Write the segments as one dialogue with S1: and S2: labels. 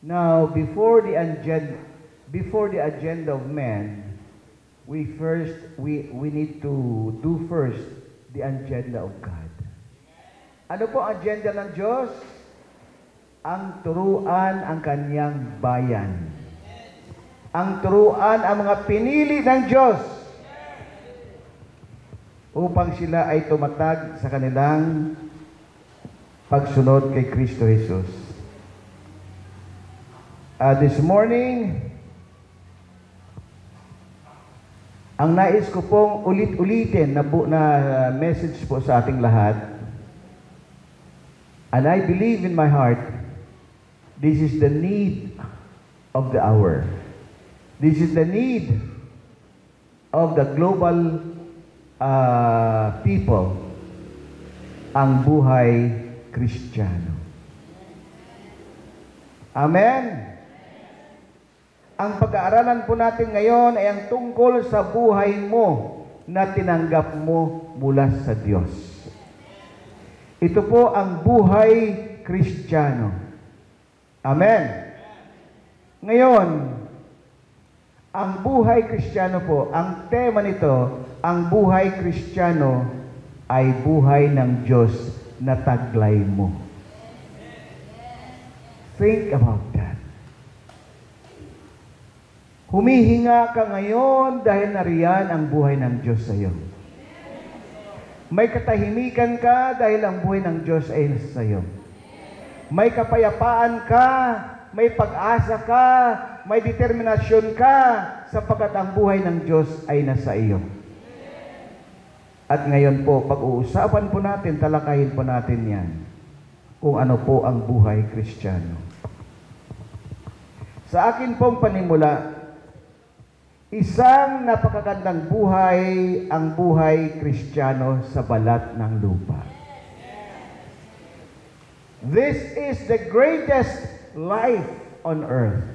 S1: Now, before the agenda of man, we need to do first the agenda of God. Ano po ang agenda ng Diyos? Ang turuan ang kanyang bayan. Ang turuan ang mga pinili ng Diyos upang sila ay tumatag sa kanilang pagsunod kay Kristo Jesus. This morning, ang nais ko pong ulit-ulitin na message po sa ating lahat, and I believe in my heart, this is the need of the hour. This is the need of the global people, ang buhay Kristiyano. Amen? Ang pag-aaralan po natin ngayon ay ang tungkol sa buhay mo na tinanggap mo mula sa Diyos. Ito po ang buhay Kristiyano. Amen? Ngayon, ang buhay Kristiyano po, ang tema nito, ang buhay Kristiyano ay buhay ng Diyos na taglay mo. Think about that. Humihinga ka ngayon dahil nariyan ang buhay ng Diyos sa iyo. May katahimikan ka dahil ang buhay ng Diyos ay nasa sa iyo. May kapayapaan ka, may pag-asa ka, may determinasyon ka, sapagkat ang buhay ng Diyos ay nasa iyo. At ngayon po, pag-uusapan po natin, talakayin po natin yan, kung ano po ang buhay Kristiyano. Sa akin pong panimula, isang napakagandang buhay ang buhay Kristiyano sa balat ng lupa. This is the greatest life on earth.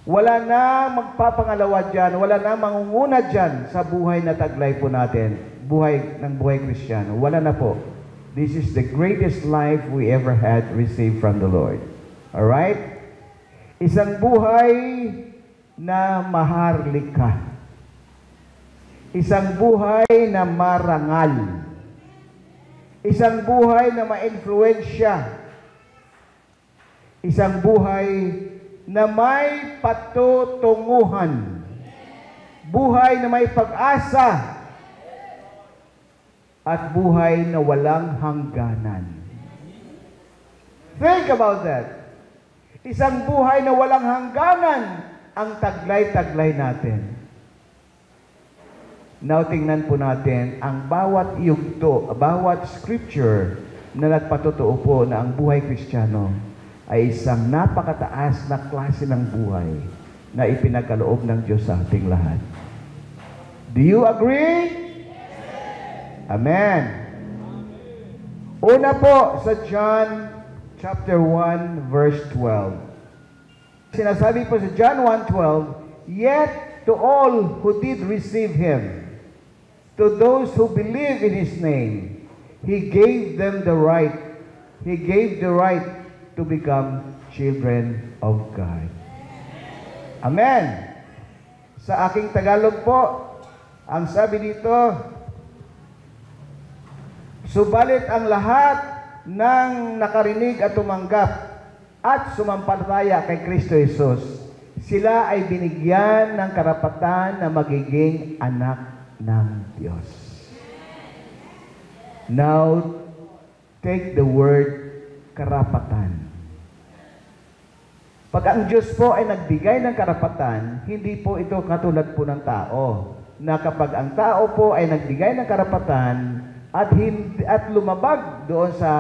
S1: Wala na magpapangalawa dyan, wala na mangunguna dyan sa buhay na taglay po natin, buhay Kristiyano. Wala na po. This is the greatest life we ever had received from the Lord. Alright? Isang buhay na maharlika. Isang buhay na marangal. Isang buhay na ma-influensya. Isang buhay na may patutunguhan. Buhay na may pag-asa. At buhay na walang hangganan. Think about that. Isang buhay na walang hangganan ang taglay-taglay natin. Now, tingnan po natin ang bawat yugto, bawat scripture na nagpatotoo po na ang buhay Kristiyano ay isang napakataas na klase ng buhay na ipinagkaloob ng Diyos sa ating lahat. Do you agree? Amen. Una po sa John chapter 1 verse 12. Sinasabi po sa John 1:12, yet to all who did receive Him, to those who believe in His name, He gave them the right. He gave the right to become children of God. Amen. Sa aking Tagalog po, ang sabi dito, subalit ang lahat ng nakarinig at tumanggap at sumampalataya kay Kristo Jesus, sila ay binigyan ng karapatan na magiging anak ng Diyos. Now, take the word karapatan. Pag ang Diyos po ay nagbigay ng karapatan, hindi po ito katulad po ng tao, na kapag ang tao po ay nagbigay ng karapatan at lumabag doon sa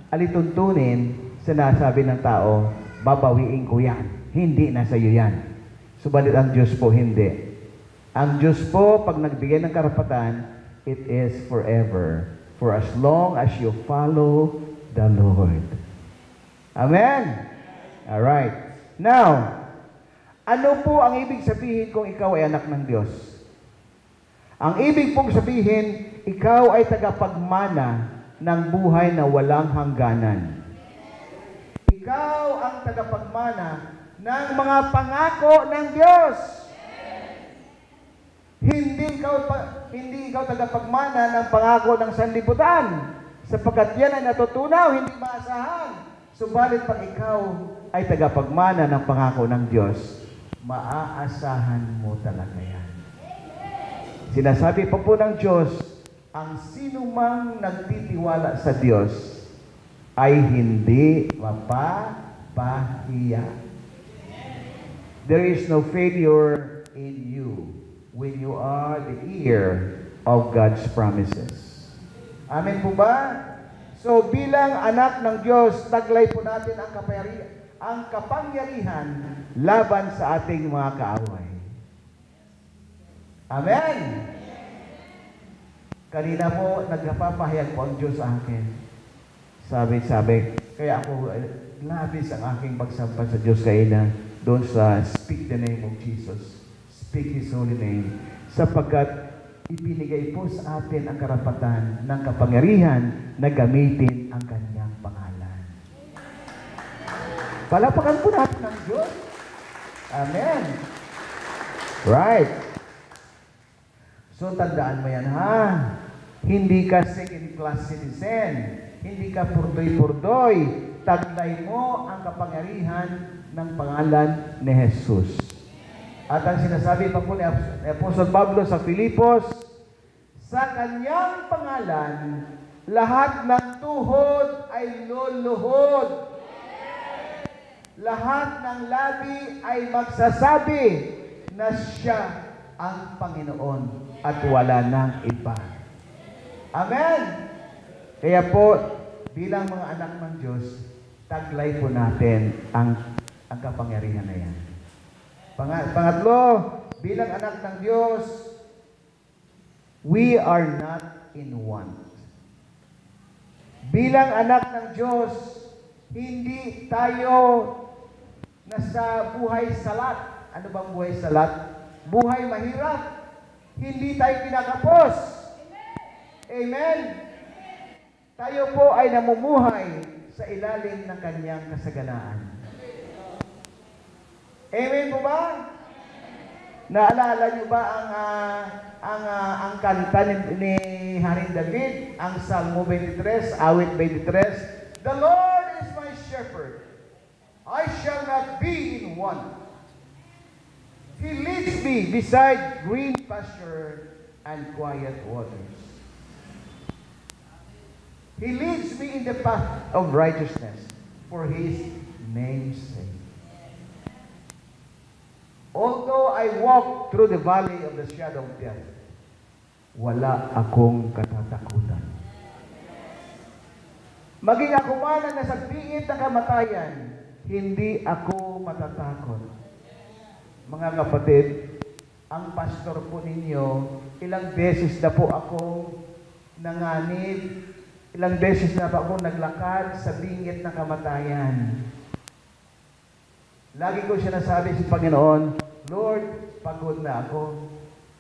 S1: alituntunin, sinasabi ng tao, babawiin ko yan. Hindi na sa iyo yan. Subalit ang Diyos po hindi. Ang Diyos po, pag nagbigay ng karapatan, it is forever. For as long as you follow the Lord. Amen? Alright. Now, ano po ang ibig sabihin kung ikaw ay anak ng Diyos? Ang ibig pong sabihin, ikaw ay tagapagmana ng buhay na walang hangganan. ikaw ang tagapagmana ng mga pangako ng Diyos. Hindi ikaw tagapagmana ng pangako ng sanlibutan, sapagkat yan ay natutunaw, hindi maasahan. Subalit pag ikaw ay tagapagmana ng pangako ng Diyos, maaasahan mo talaga yan. Sinasabi pa po ng Diyos, ang sino mang nagtitiwala sa Diyos ay hindi mapapahiya. There is no failure in you when you are the heir of God's promises. Amen po ba? So bilang anak ng Diyos, taglay po natin ang kapangyarihan laban sa ating mga kaaway. Amen? Kanina po, nagpapahayag po ang Diyos sa akin. Sabi, kaya ako, labis ang aking pagsampa sa Diyos kaina doon sa speak the name of Jesus. Speak His holy name. Sapagkat ibinigay po sa atin ang karapatan ng kapangyarihan na gamitin ang kanyang pangalan. Palapakan po natin ang Diyos. Amen. Right. So, tandaan mo yan, ha? Hindi ka second-class citizen. Hindi ka purdoy-purdoy. Taglay mo ang kapangyarihan ng pangalan ni Jesus. At ang sinasabi pa po ni Apostol Pablo sa Filipos, sa kanyang pangalan, lahat ng tuhod ay luluhod. Lahat ng labi ay magsasabi na siya ang Panginoon at wala nang iba. Amen! Kaya po, bilang mga anak ng Diyos, taglay po natin ang kapangyarihan na yan. Pangatlo, bilang anak ng Diyos, we are not in want. Bilang anak ng Diyos, hindi tayo nasa buhay salat. Ano bang buhay salat? Buhay mahirap. Hindi tayo kinakapos. Amen? Tayo po ay namumuhay sa ilalim ng kanyang kasaganaan. Amen po ba? Naalala niyo ba ang kanta ni Haring David, ang Salmo 23, awit 23, The Lord is my shepherd, I shall not be in want. He leads me beside green pasture and quiet waters. He leads me in the path of righteousness for His name's sake. Although I walk through the valley of the shadow of death, wala akong katatakutan. Maging ako man ang nasa bingit ng kamatayan, hindi ako matatakot. Mga kapatid, ang pastor po ninyo, ilang beses na po akong nanganib, ilang beses na po akong naglakad sa bingit ng kamatayan. Lagi ko siya nasabi sa Panginoon, Lord, pagod na ako.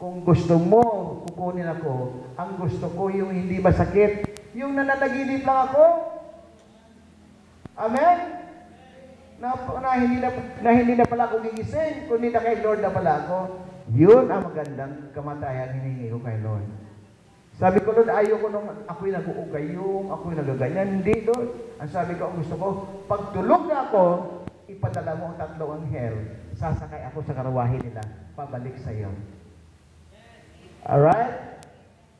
S1: Kung gusto mo, kukunin ako. Ang gusto ko yung hindi masakit, yung nananaginip lang ako. Amen? Na hindi na pala ako gigising, kundi na kay Lord na pala ako. Yun ang magandang kamatayan hiningi ko kay Lord. Sabi ko, Lord, ayoko nung ako'y nag-uugayong, ako'y nagagayan. Hindi, Lord. Ang sabi ko, ang gusto ko, pag tulog na ako, ipadala mo ang 3 anghel, sasakay ako sa karawahe nila, pabalik sa iyo. Alright?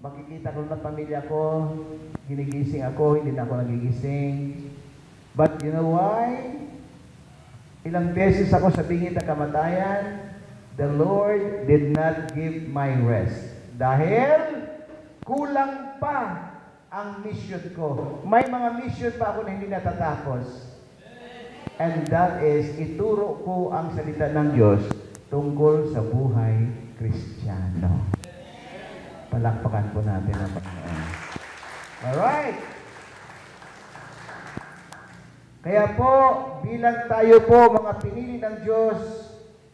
S1: Makikita ko ng pamilya ko, ginigising ako, hindi na ako nagigising. But you know why? Ilang beses ako sa bingit ng kamatayan, the Lord did not give my rest. Dahil kulang pa ang mission ko. May mga mission pa ako na hindi natatapos. And that is, ituro ko ang salita ng Diyos tungkol sa buhay Kristiyano. Palakpakan po natin ang Panginoon. Alright. Kaya po, bilang tayo po mga pinili ng Diyos,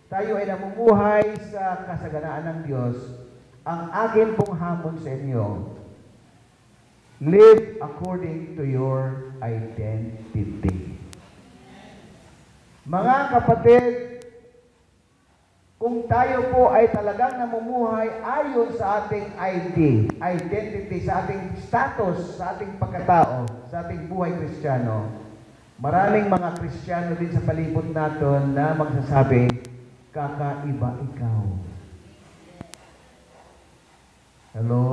S1: tayo ay namumuhay sa kasaganaan ng Diyos, ang akin pong hamon sa inyo, live according to your identity. Mga kapatid, kung tayo po ay talagang namumuhay ayon sa ating identity, sa ating status, sa ating pagkatao, sa ating buhay Kristiyano, maraming mga Kristiyano din sa palibot natin na magsasabi, kakaiba ikaw. Hello?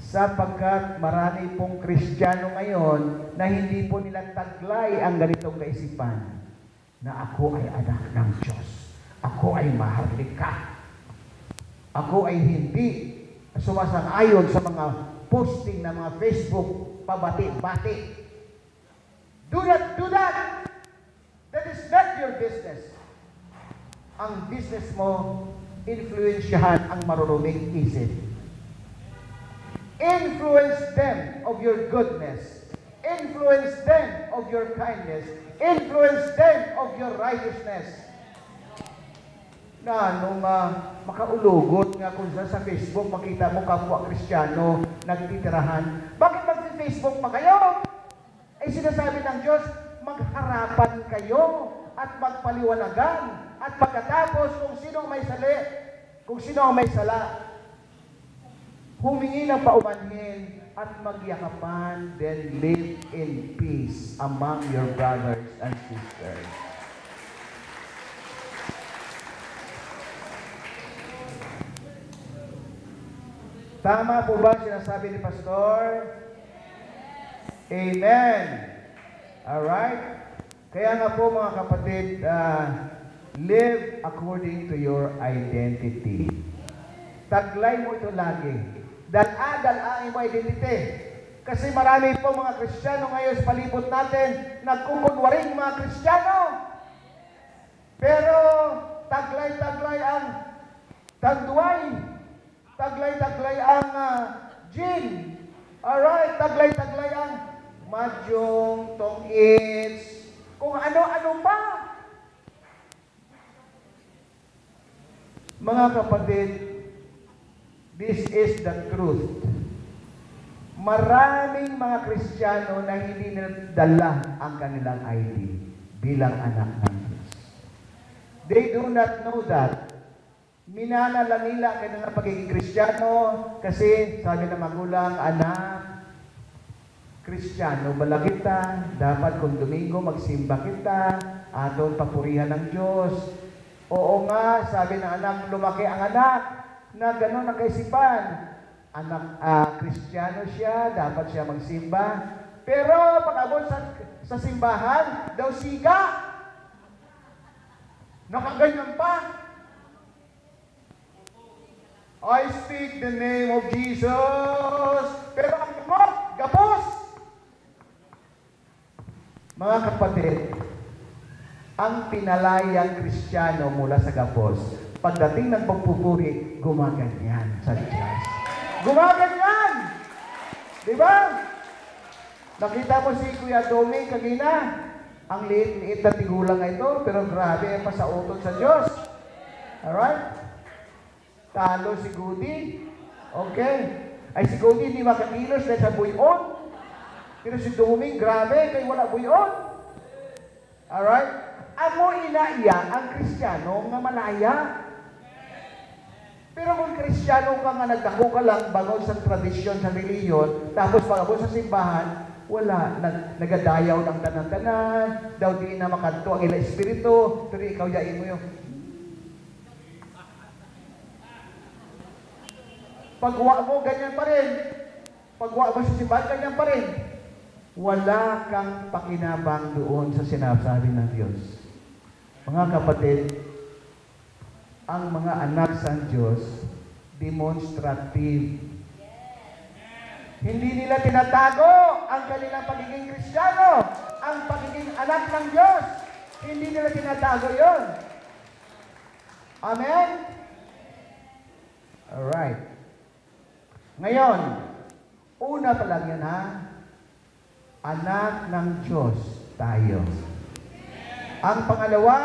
S1: Sapagkat marami pong Kristiyano ngayon na hindi po nila taglay ang ganitong kaisipan na ako ay anak ng Diyos. Ako ay maharlika. Ako ay hindi sumasang-ayon sa mga posting ng mga Facebook, pabati-bati. Do not do that! That is not your business. Ang business mo, influensyahan ang maruruming isip. Influence them of your goodness. Influence them of your kindness. Influence them of your righteousness. Na nung makaulugot nga kung sa Facebook, makita mo kapwa Kristiyano nagtitirahan. Bakit mag-Facebook pa kayo? Ay sinasabi ng Diyos, magharapan kayo at magpaliwanagan. At pagkatapos, kung sino ang may sala, humingi ng paumanhin at magyakapan, then live in peace among your brothers and sisters. Tama po ba sinasabi ni Pastor? Amen. Alright? Kaya nga po mga kapatid, live according to your identity. Taglay mo ito lagi. Dala-dalain mo identity. Kasi marami po mga Kristiyano ngayon sa palibot natin, nagkukunwaring mga Kristiyano. Pero taglay-taglay ang tagduay. Taglay-taglay ang gin. Alright, taglay-taglay ang madyong, tong-its, kung ano-ano pa. Mga kapatid, this is the truth. Maraming mga Kristiyano na hindi nila ang kanilang ID bilang anak ng Diyos. They do not know that. Minana lang nila kanilang pagiging Kristiyano kasi sabi ng magulang, anak, Kristiyano bala kita, dapat kung Domingo magsimba kita, atong papurihan ng Diyos. Oo nga, sabi ng anak, lumaki ang anak na gano'n ang kaisipan. Anak, Kristiyano siya, dapat siya magsimba. Pero pag-abot sa simbahan, daw siga. Nakaganyan pa. I speak the name of Jesus. Pero ang gamot, gapos. Mga kapatid, ang pinalayang Kristiyano mula sa gapos, pagdating ng pagpupuri, gumaganyan sa Diyos. Gumaganyan! Diba? Nakita mo si Kuya Domi kanina, ang liit-liit na tigulang ito, pero grabe pa sa utot sa Diyos. Alright? Talo si Gudi. Okay. Ay si Gudi hindi makakilos dahil sa buyon. Pero si Doming, grabe, kay wala buyon. Alright? Amo inaiya ang Kristiyano nga malaya. Pero kung Kristiyano ka nga nagdako ka lang bago sa tradisyon, sa reliyon, tapos pag-abot sa simbahan, wala, nagadayaw ng tanan-tanan, daw di na makanto ang ila espiritu, pero ikaw yain mo yung pagwa mo, ganyan pa rin. Pagwa mo sa simbahan, ganyan pa rin. Wala kang pakinabang doon sa sinasabi ng Diyos. Mga kapatid, ang mga anak sa Diyos, demonstrative. Hindi nila tinatago ang kanilang pagiging Kristiyano, ang pagiging anak ng Diyos. Hindi nila tinatago yon. Amen? Alright. Ngayon, una pa lang yan ha, anak ng Diyos tayo. Ang pangalawa,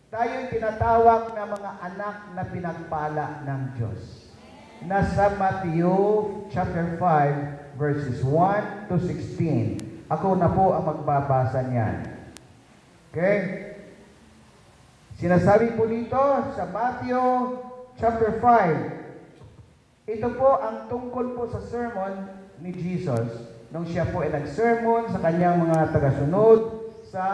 S1: tayo'y tinatawag na mga anak na pinagpala ng Diyos. Nasa Matthew chapter 5, verses 1 to 16. Ako na po ang magbabasa niyan. Okay? Sinasabi po dito sa Matthew chapter 5. Ito po ang tungkol po sa sermon ni Jesus nung siya po ay nag-sermon sa kanyang mga tagasunod sa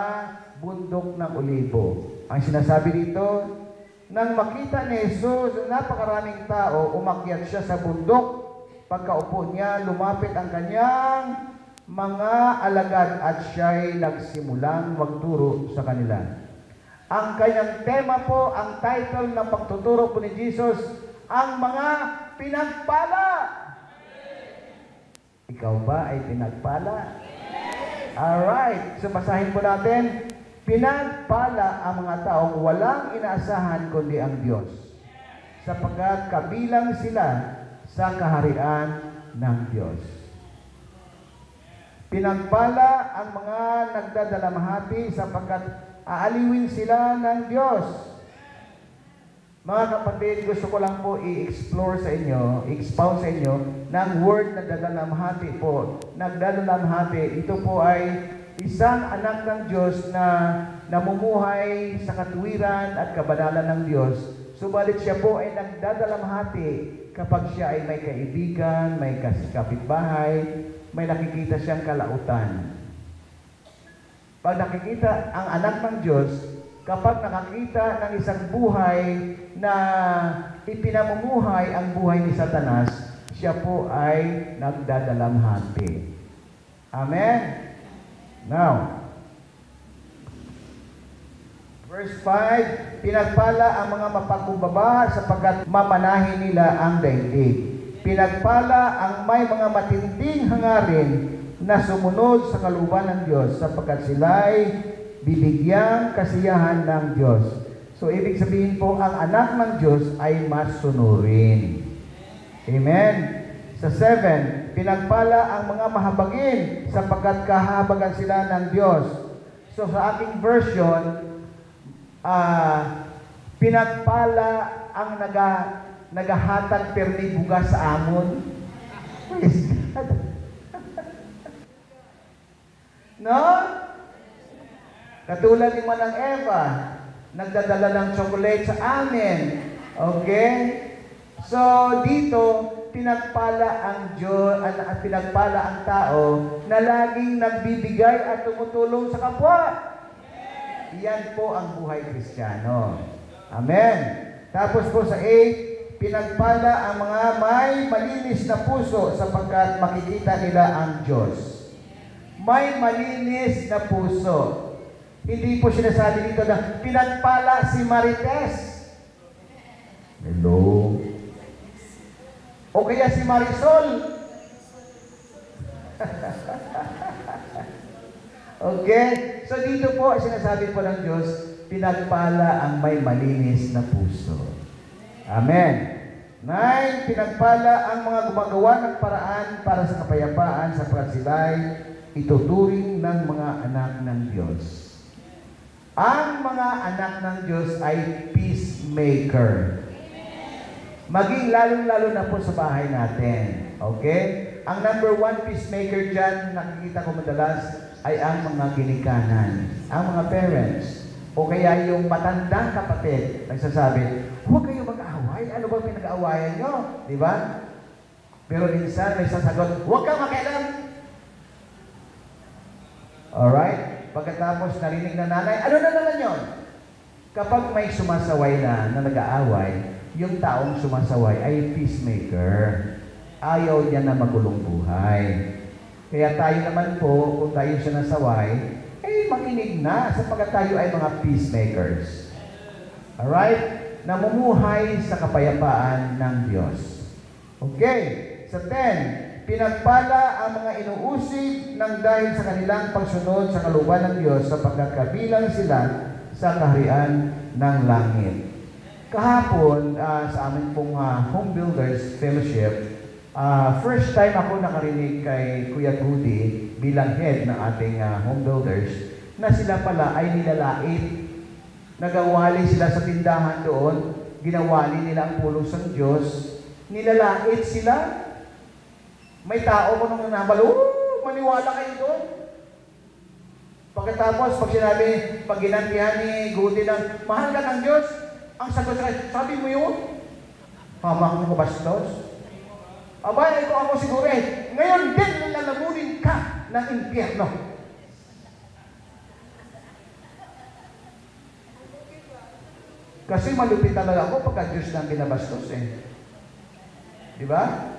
S1: bundok ng Olibo. Ang sinasabi dito, nang makita ni Jesus na napakaraming tao, umakyat siya sa bundok. Pagkaupo niya, lumapit ang kanyang mga alagad at siya'y nagsimulang magturo sa kanila. Ang kanyang tema po, ang title ng pagtuturo po ni Jesus, ang mga pinagpala. Ikaw ba ay pinagpala? Alright, so basahin po natin. Pinagpala ang mga taong walang inaasahan kundi ang Diyos, sapagkat kabilang sila sa kaharian ng Diyos. Pinagpala ang mga nagdadalamhati sapagkat aaliwin sila ng Diyos. Mga kapatid, gusto ko lang po i-explore sa inyo, i-expound sa inyo ng word na nagdadalamhati po. Nagdadalamhati, ito po ay isang anak ng Diyos na namumuhay sa katuwiran at kabanalan ng Diyos. Subalit siya po ay nagdadalamhati kapag siya ay may kaibigan, may kapitbahay, may nakikita siyang kalautan. Pag nakikita ang anak ng Diyos, kapag nakakita ng isang buhay na ipinamumuhay ang buhay ni Satanas, siya po ay nagdadalamhati. Amen? Now, verse 5, pinagpala ang mga mapagkumbaba sapagkat mamanahin nila ang daigdig. Pinagpala ang may mga matinding hangarin na sumunod sa kalooban ng Diyos sapagkat sila'y bibigyang kasiyahan ng Diyos. So, ibig sabihin po, ang anak ng Diyos ay masunurin. Amen? Sa 7, pinagpala ang mga mahabagin sapagkat kahabagan sila ng Diyos. So, sa aking version, pinagpala ang nagahatag permi bugas sa amon. No? Katulad ni Manang Eva, nagdadala ng chocolate sa amin. Okay? So, dito, pinagpala ang Diyos at pinagpala ang tao na laging nagbibigay at tumutulong sa kapwa. Yan po ang buhay Kristiyano. Amen. Tapos po sa 8, pinagpala ang mga may malinis na puso sapagkat makikita nila ang Diyos. May malinis na puso. Hindi po sinasabi dito na pinagpala si Marites. Hello? O kaya si Marisol. Okay? So dito po, sinasabi po ng Diyos, pinagpala ang may malinis na puso. Amen. 9, pinagpala ang mga gumagawa ng paraan para sa kapayapaan sapagkat sila'y ituturing ng mga anak ng Diyos. Ang mga anak ng Diyos ay peacemaker. Maging lalong-lalo na po sa bahay natin. Okay? Ang number 1 peacemaker dyan, nakikita ko madalas, ay ang mga ginikanan, ang mga parents, o kaya yung matandang kapatid, nagsasabi, huwag kayo mag-aaway, ano ba pinag-aawayan nyo? Di ba? Pero minsan may sasagot, huwag kang makialam. Alright? Pagkatapos narinig na nanay, ano na naman yun? Kapag may sumasaway na nag-aaway, yung taong sumasaway ay peacemaker. Ayaw niya na magulong buhay. Kaya tayo naman po, kung tayo siya nasaway, makinig na sapagkat tayo ay mga peacemakers. Alright? Namumuhay sa kapayapaan ng Diyos. Okay. Sa 10, pinagpala ang mga inuusig ng dahil sa kanilang pagsunod sa kalooban ng Diyos sapagkat kabilang sila sa kaharian ng langit. Kahapon, sa amin pong Home Builders Fellowship, first time ako nakarinig kay Kuya Rudy bilang head ng ating Home Builders na sila pala ay nilalait. Nagawali sila sa tindahan doon, ginawali nila ang pulos ng Diyos, nilalait sila. May tao mo nung nanabalo, maniwala kayo doon. Pagkatapos, pag sinabi, pag ginantihan ni Gudi ng, mahal ka ng Diyos, ang sagot sa kanya, sabi mo yun? Hamak mo bastos? Abay, ito ako siguro eh. Ngayon din, nilalamunin ka ng impyerno. Kasi malupit talaga ako pagka Diyos lang binabastos eh. Di ba?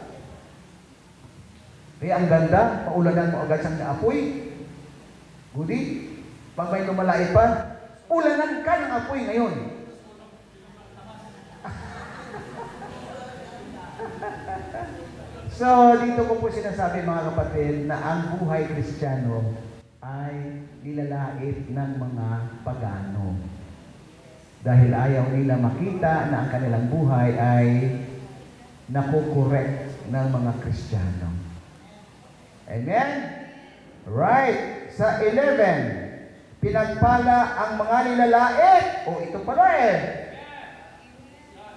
S1: Kaya ang ganda, paulanan mo agad siyang apoy. Gudi, pag may lumalait pa, ulanan ka ng apoy ngayon. So, dito ko po sinasabi mga kapatid na ang buhay Kristiyano ay nilalait ng mga pagano. Dahil ayaw nila makita na ang kanilang buhay ay nakukorek ng mga Kristiyano. Amen? Right. Sa 11, pinagpala ang mga nilalait. O, ito pala eh.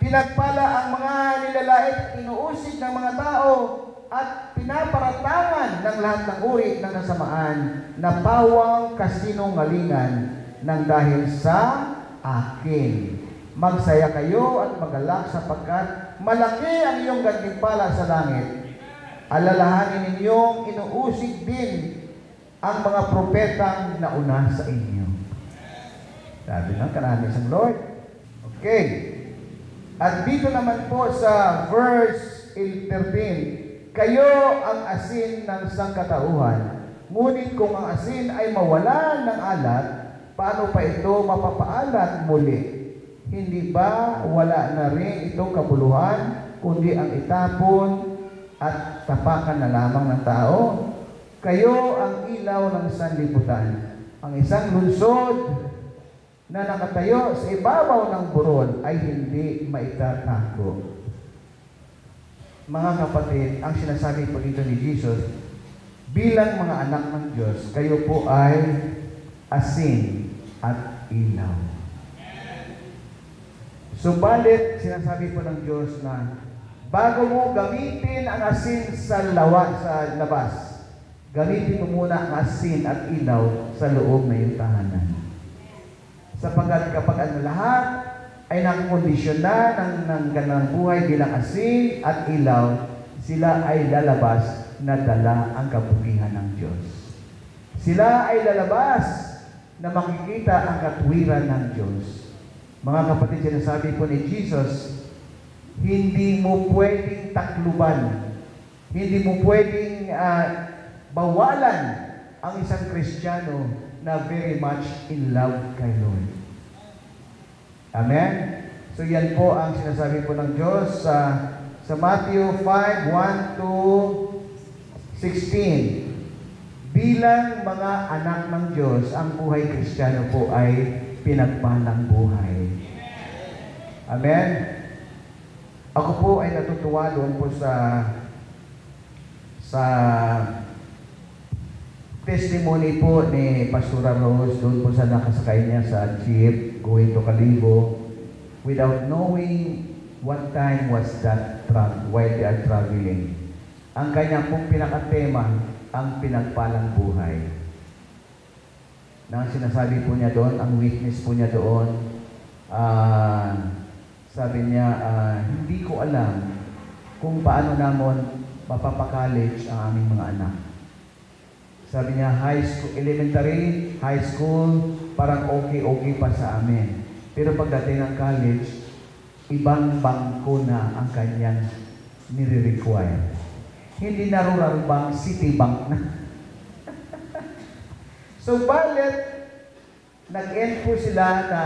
S1: Pinagpala ang mga nilalait, inuusig ng mga tao, at pinaparatangan ng lahat ng uri ng nasamaan na pawang kasinungalingan ng dahil sa akin. Magsaya kayo at magalak sapagkat malaki ang iyong gantimpala sa langit. Alalahanin ninyong inuusig din ang mga propetang nauna sa inyo. Sabi ng kanamis ang Lord. Okay. At dito naman po sa verse 13, kayo ang asin ng sangkatauhan. Ngunit kung ang asin ay mawalan ng alat, paano pa ito mapapaalat muli? Hindi ba wala na rin itong kabuluhan, kundi ang itapon at tapakan na lamang ng tao? Kayo ang ilaw ng sanlibutan. Ang isang lungsod na nakatayo sa ibabaw ng burol ay hindi maitatago. Mga kapatid, ang sinasabi po dito ni Jesus, bilang mga anak ng Diyos, kayo po ay asin at ilaw. Subalit, sinasabi po ng Diyos na bago mo gamitin ang asin sa labas, gamitin mo muna ang asin at ilaw sa loob ng iyong tahanan. Sapagkat kapag ang lahat ay nakakondisyon na ng ganang buhay bilang asin at ilaw, sila ay lalabas na dala ang kabutihan ng Diyos. Sila ay lalabas na makikita ang katwiran ng Diyos. Mga kapatid, sinasabi po ni Jesus, hindi mo pwedeng takluban, hindi mo pwedeng bawalan ang isang Kristiyano na very much in love kay Lord. Amen? So yan po ang sinasabi po ng Diyos sa Matthew 5:1-16. Bilang mga anak ng Diyos, ang buhay Kristiyano po ay pinagpalang buhay. Amen? Ako po ay natutuwa doon po sa testimony po ni Pastora Rose doon po sa nakasakay niya sa jeep going to Kalibo without knowing what time was that truck while they are traveling. Ang kanya pong pinakatema, ang pinagpalang buhay. Na sinasabi po niya doon, ang witness po niya doon, sabi niya, hindi ko alam kung paano namon mapapa-college ang aming mga anak. Sabi niya, high school, elementary, high school, parang okay pa sa amin. Pero pagdating ng college, ibang bangko na ang kanyang nire-require. Hindi na rural bank, city bank na. So, balit, nag-end po sila na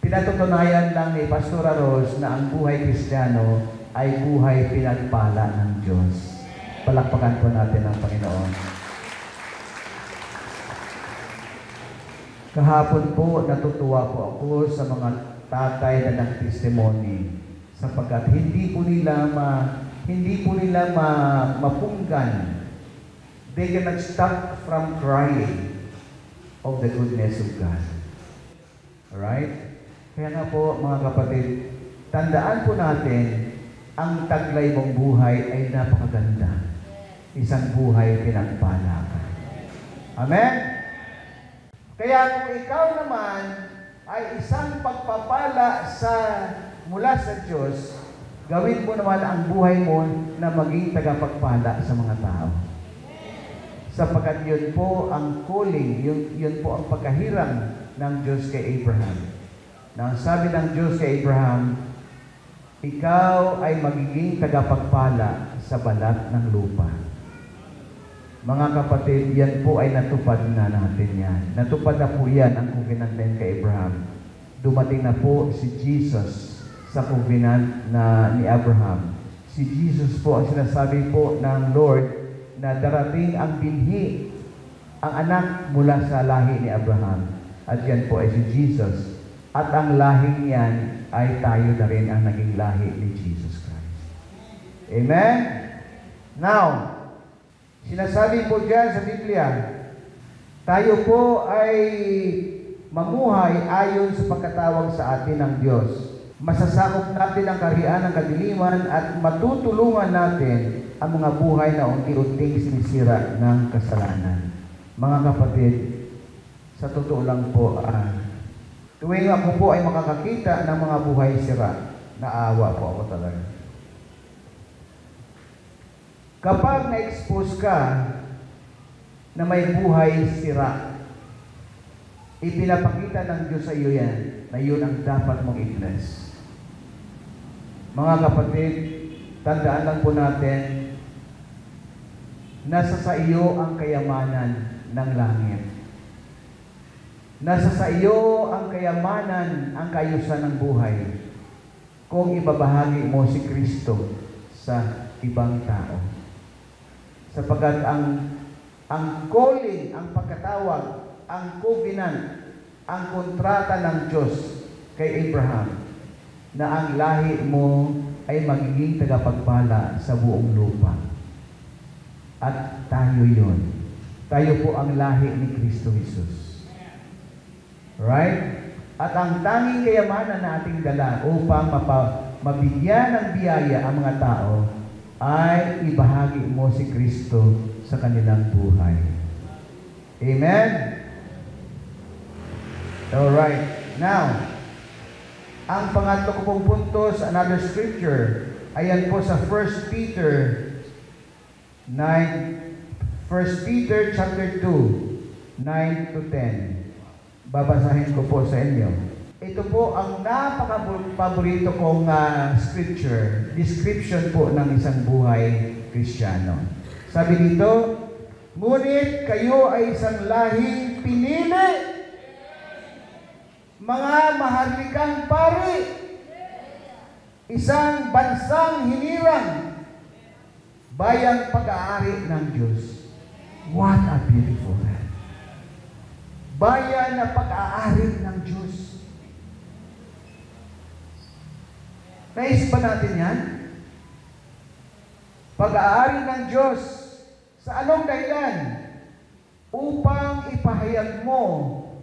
S1: pinatutunayan lang ni Pastora Rose na ang buhay Kristiyano ay buhay pinagpala ng Diyos. Palakpakan po natin ang Panginoon. Kahapon po, natutuwa po ako sa mga tatay na nag-testimony sapagkat hindi po nila mapunggan. They cannot stop from crying of the goodness of God. Alright? Kaya nga po, mga kapatid, tandaan po natin, ang taglay mong buhay ay napakaganda. Isang buhay pinagpala ka. Amen? Kaya kung ikaw naman ay isang pagpapala mula sa Diyos, gawin mo naman ang buhay mo na maging tagapagpala sa mga tao. Sapagkat yun po ang calling, yun po ang pagkahiram ng Diyos kay Abraham. Na sabi ng Diyos kay Abraham, ikaw ay magiging tagapagpala sa balat ng lupa. Mga kapatid, yan po ay natupad na natin yan. Natupad na po yan ang covenant din kay Abraham. Dumating na po si Jesus sa covenant ni Abraham. Si Jesus po ang sinasabi po ng Lord na darating ang binhi, ang anak mula sa lahi ni Abraham. At yan po ay si Jesus. At ang lahing yan ay tayo na rin ang naging lahi ni Jesus Christ. Amen? Now, sinasabi po dyan sa Biblia, tayo po ay mamuhay ayon sa pagkatawag sa atin ng Diyos. Masasakop natin ang kaharian ng kadiliman at matutulungan natin ang mga buhay na unti-unting sinisira ng kasalanan. Mga kapatid, sa totoo lang po, tuwing ako po ay makakakita ng mga buhay sira, naawa po ako talaga. Kapag na-expose ka na may buhay sira, ipinapakita ng Diyos sa iyo yan na yun ang dapat mong i-bless. Mga kapatid, tandaan lang po natin, nasa sa iyo ang kayamanan ng langit. Nasa sa iyo ang kayamanan, ang kaayusan ng buhay kung ibabahagi mo si Kristo sa ibang tao. Sapagkat ang calling, ang pagkatawag, ang covenant, ang kontrata ng Diyos kay Abraham na ang lahi mo ay magiging tagapagpala sa buong lupa. At tayo yun. Tayo po ang lahi ni Kristo Jesus. Right? At ang tanging kayamanan na ating dala upang mabigyan ng biyaya ang mga tao ay ibahagi mo si Kristo sa kanilang buhay. Amen? Alright. Now, ang pangatlo ko pong punto sa another scripture, ayan po sa 1 Peter 9, 1 Peter chapter 2, 9 to 10. Babasahin ko po sa inyo. Ito po ang napaka-paborito kong scripture, description po ng isang buhay Kristiyano. Sabi dito, ngunit kayo ay isang lahing pinili, mga maharlikang pari, isang bansang hinirang, bayang pag-aari ng Diyos. What a beautiful man. Bayan na pag-aari ng Diyos. Naisip ba natin yan? Pag-aari ng Diyos sa anong dahilan? Upang ipahayag mo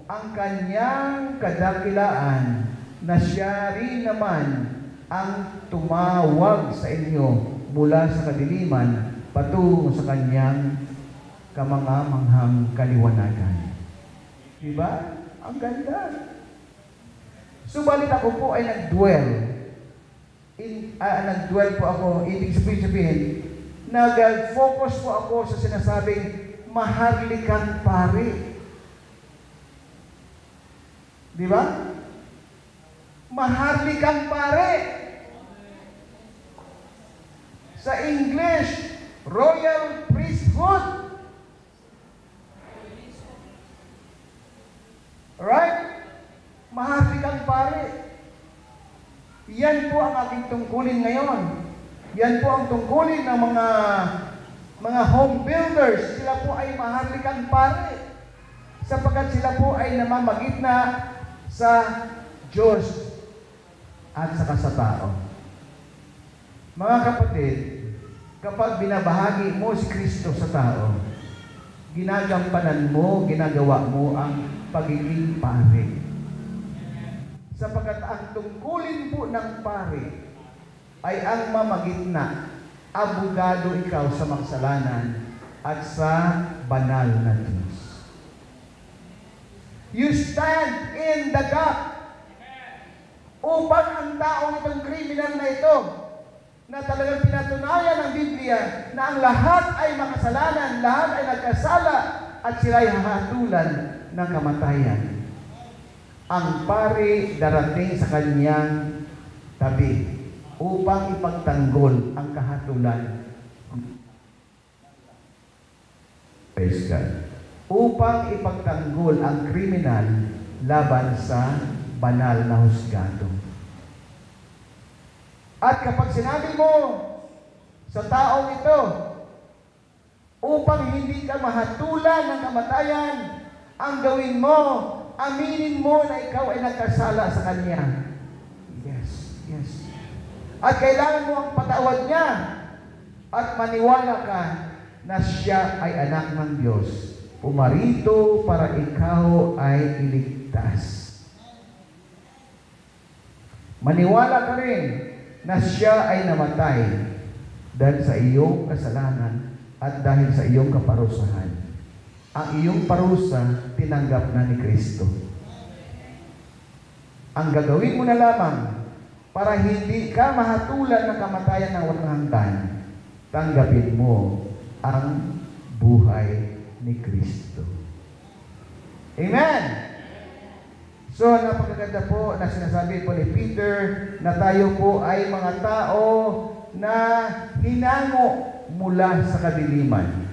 S1: ang kanyang kadakilaan na siya rin naman ang tumawag sa inyo mula sa kadiliman patungo sa kanyang kamangamanghang kaliwanagan. Diba? Ang ganda. Subalit ako po ay nag-dwell. Nag-dwell po ako, ibig sabihin, nag-focus po ako sa sinasabing maharlikang pari. Di ba? Maharlikang pare. Sa English, royal priesthood. Right? Maharlikang pare. Yan po ang aking tungkulin ngayon. Yan po ang tungkulin ng mga home builders. Sila po ay maharlikang pare. Sapagkat sila po ay namamagitna sa Diyos at saka sa tao. Mga kapatid, kapag binabahagi mo si Kristo sa tao, ginagampanan mo, ginagawa mo ang pagiging pare. Sapagkat ang tungkulin po ng pare ay ang mamagitna, abogado ikaw sa makasalanan at sa banal na Diyos. You stand in the gap upang ang taong itong kriminal na ito, na talagang pinatunayan ng Biblia na ang lahat ay makasalanan, lahat ay nagkasala, at sila ay hahatulan ng kamatayan. Ang pari darating sa kanyang tabi upang ipagtanggol ang kahatulan. Praise God. Upang ipagtanggol ang kriminal laban sa banal na husgado. At kapag sinabi mo sa taong ito, upang hindi ka mahatulan ng kamatayan, ang gawin mo, aminin mo na ikaw ay nagkasala sa Kanya. Yes, yes. At kailangan mo ang patawad niya at maniwala ka na siya ay anak ng Diyos. Pumarito para ikaw ay iligtas. Maniwala ka rin na siya ay namatay dahil sa iyong kasalanan at dahil sa iyong kaparusahan. Ang iyong parusa, tinanggap na ni Kristo. Ang gagawin mo na lamang para hindi ka mahatulan ng kamatayan ng walang hanggan, tanggapin mo ang buhay ni Kristo. Amen! So, napakaganda po na sinasabi po ni Peter na tayo po ay mga tao na hinango mula sa kadiliman.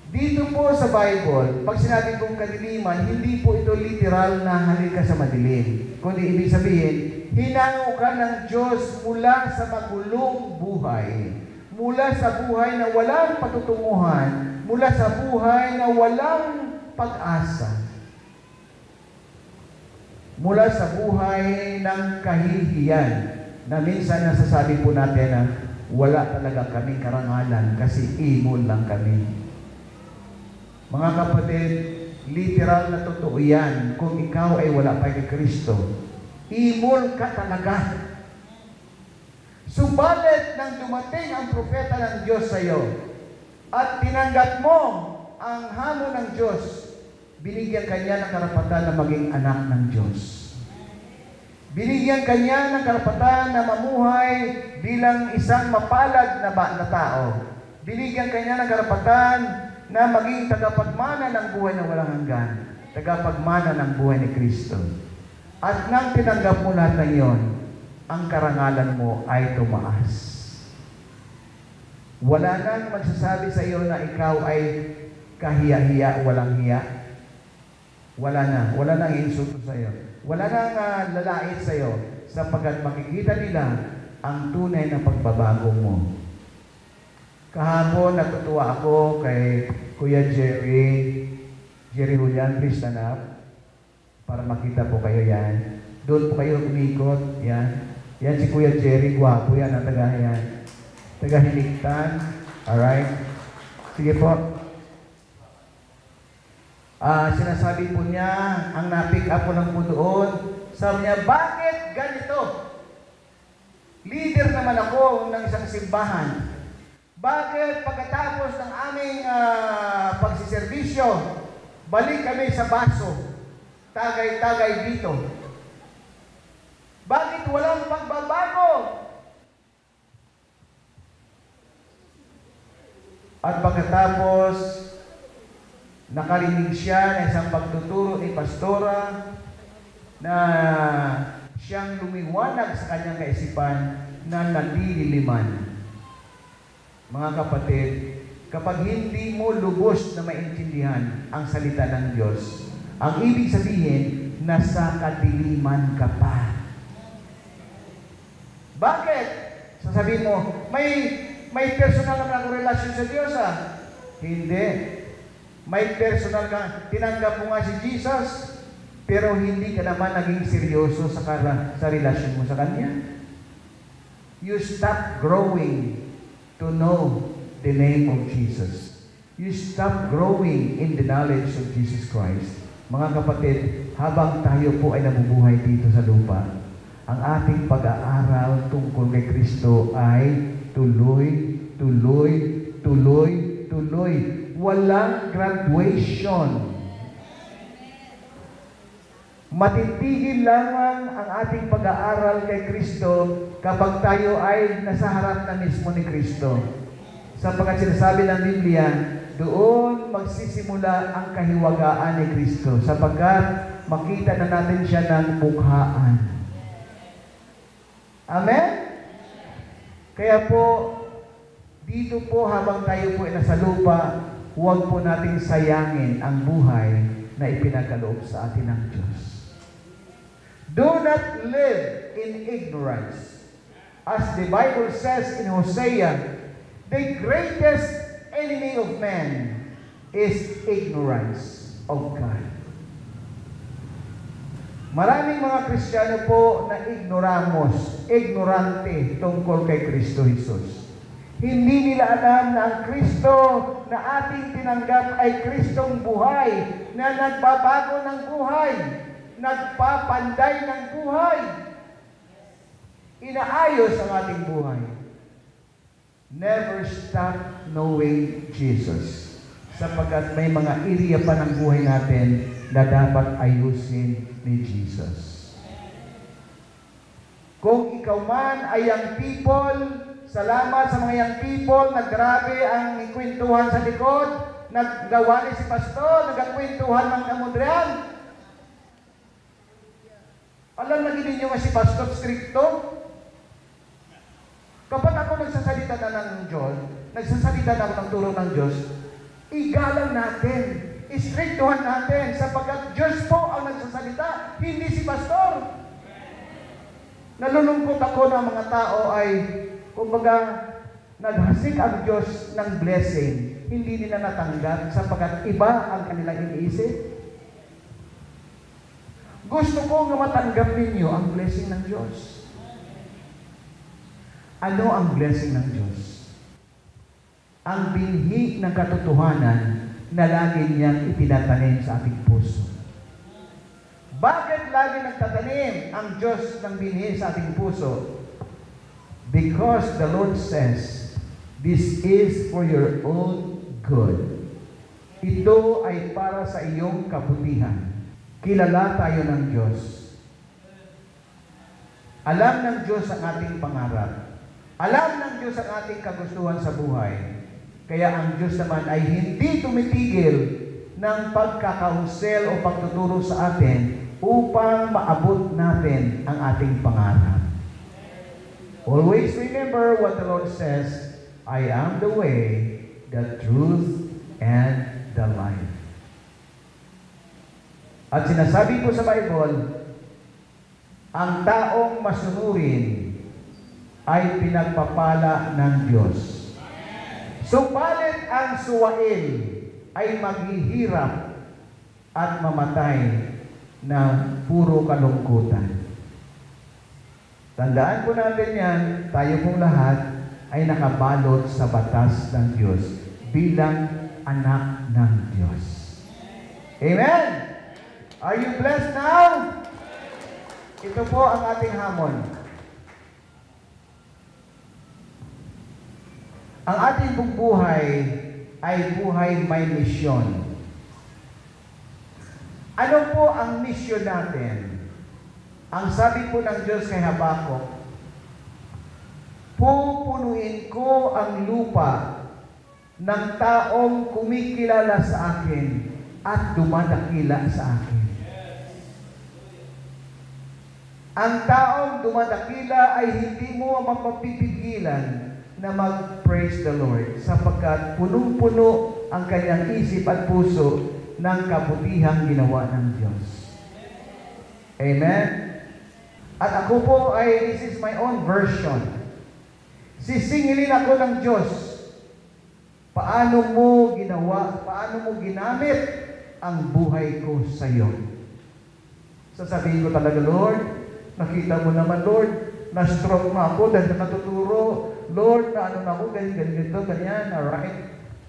S1: Dito po sa Bible, pag sinabi kong kadiliman, hindi po ito literal na halika sa madilim. Kundi ibig sabihin, hinango ka ng Diyos mula sa magulong buhay. Mula sa buhay na walang patutunguhan, mula sa buhay na walang pag-asa. Mula sa buhay ng kahihiyan na minsan nasasabi po natin na wala talaga kaming karangalan kasi imol lang kami. Mga kapatid, literal na totoo yan. Kung ikaw ay wala pa kay Kristo, imol ka talaga. Subalit nang dumating ang propeta ng Diyos sa iyo at tinanggap mo ang hamon ng Diyos, binigyan kanya ng karapatan na maging anak ng Diyos. Binigyan kanya ng karapatan na mamuhay bilang isang mapalad na tao. Binigyan kanya ng karapatan na maging tagapagmana ng buhay na walang hanggan. Tagapagmana ng buhay ni Kristo. At nang tinanggap mo lahat ng iyon, ang karangalan mo ay tumaas. Wala nang magsasabi sa iyo na ikaw ay kahiya-hiya, walang hiya. Wala nang insulto sa iyo. Wala nang lalait sa iyo sapagkat makikita nila ang tunay na pagbabago mo. Kahapon natutuwa ako kay Kuya Jerry Julian, please stand up para makita po kayo yan. Doon po kayo umikot, yan. Yan si Kuya Jerry, gwapo yan, ang taga-Hiligtan. Alright? Sige po. Sinasabi po niya, ang na-pick up ko lang po doon, sabi niya, bakit ganito? Leader naman ako ng isang simbahan. Bakit pagkatapos ng aming pagsiservisyo, balik kami sa baso, tagay-tagay dito? Bakit walang pagbabago? At pagkatapos, nakarinig siya ng isang pagtuturo ni Pastora na siyang lumiwanag sa kanyang kaisipan na nalililiman. Mga kapatid, kapag hindi mo lubos na maintindihan ang salita ng Diyos, ang ibig sabihin, nasa kadiliman ka pa. Bakit? Sasabihin mo, may personal na relasyon sa Diyos Hindi. May personal ka, tinanggap mo nga si Jesus, pero hindi ka naman naging seryoso sa relasyon mo sa Kanya. You stop growing to know the name of Jesus. You stop growing in the knowledge of Jesus Christ. Mga kapatid, habang tayo po ay nabubuhay dito sa lupa, ang ating pag-aaral tungkol kay Kristo ay tuloy, tuloy, tuloy, tuloy. Walang graduation. Matitigil lamang ang ating pag-aaral kay Kristo kapag tayo ay nasa harap na mismo ni Kristo. Sapagkat sinasabi ng Biblia, doon magsisimula ang kahiwagaan ni Kristo sapagkat makita na natin siya ng mukhaan. Amen? Kaya po, dito po habang tayo po ay nasa lupa, huwag po nating sayangin ang buhay na ipinagaloob sa atin ng Diyos. Do not live in ignorance. As the Bible says in Hosea, the greatest enemy of man is ignorance of God. Maraming mga Kristiyano po na ignorante tungkol kay Kristo Jesus. Hindi nila alam na ang Kristo na ating tinanggap ay Kristong buhay, na nagbabago ng buhay, nagpapanday ng buhay, inaayos ang ating buhay. Never stop knowing Jesus. Sapagkat may mga area pa ng buhay natin na dapat ayusin ni Jesus. Kung ikaw man ay young people, salamat sa mga young people, naggrabe ang ikwentuhan sa likod, naggawa ni si pastor, nagkakwentuhan ng kamudrian. Alam na ginin nyo nga si pastor stricto? Kapag ako nagsasalita na ng Diyos, nagsasalita na ako ng turo ng Diyos, igalang natin, istriktuhan natin, sapagkat Diyos po ang nagsasalita, hindi si pastor. Nalulungkot ako na mga tao ay, kumbaga, naghasik ang Diyos ng blessing, hindi nila natanggap sapagkat iba ang kanilang iniisip. Gusto ko nga matanggap ninyo ang blessing ng Diyos. Ano ang blessing ng Diyos? Ang binhi ng katotohanan na lagi niyang itinatanim sa ating puso. Bakit lagi nagtatanim ang Diyos ng binhi sa ating puso? Because the Lord says, this is for your own good. Ito ay para sa iyong kabutihan. Kilala tayo ng Diyos. Alam ng Diyos ang ating pangarap. Alam ng Diyos ang ating kagustuhan sa buhay. Kaya ang Diyos naman ay hindi tumitigil ng pagkakahusel o pagtuturo sa atin upang maabot natin ang ating pangarap. Always remember what the Lord says, I am the way, the truth, and the life. At sinasabi po sa Bible, ang taong masunurin ay pinagpapala ng Diyos. Subalit ang suwail ay maghihirap at mamatay na puro kalungkutan. Tandaan po natin yan, tayo pong lahat ay nakabalot sa batas ng Diyos bilang anak ng Diyos. Amen? Are you blessed now? Ito po ang ating hamon. Ang ating buhay ay buhay may misyon. Ano po ang misyon natin? Ang sabi po ng Diyos kay Habakuk, pupunuin ko ang lupa ng taong kumikilala sa akin at dumadakila sa akin. Ang taong dumadakila ay hindi mo mapapipigilan na mag-praise the Lord sapagkat punong-puno ang kanyang isip at puso ng kabutihang ginawa ng Diyos. Amen? At ako po ay, this is my own version. Sisingilin ako ng Diyos. Paano mo ginawa, paano mo ginamit ang buhay ko sa iyo? Sasabihin ko talaga, Lord, nakita mo naman, Lord, na-stroke na ako dahil natuturo. Lord, na ano na ako, ganyan, ganyan, alright.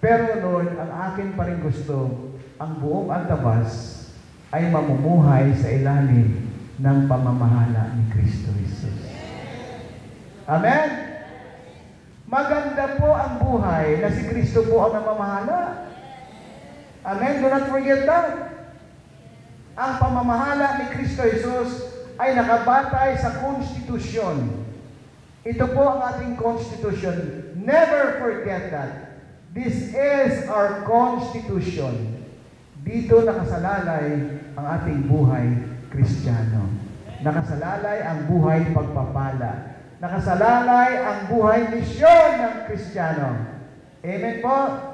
S1: Pero Lord, ang akin pa rin gusto, ang buong antabas ay mamumuhay sa ilalim ng pamamahala ni Kristo Jesus. Amen? Maganda po ang buhay na si Kristo po ang namamahala. Amen? Do not forget that. Ang pamamahala ni Kristo Jesus ay nakabatay sa konstitusyon. Ito po ang ating constitution. Never forget that. This is our constitution. Dito nakasalalay ang ating buhay Kristiyano. Nakasalalay ang buhay pagpapala. Nakasalalay ang buhay misyon ng Kristiyano. Amen po?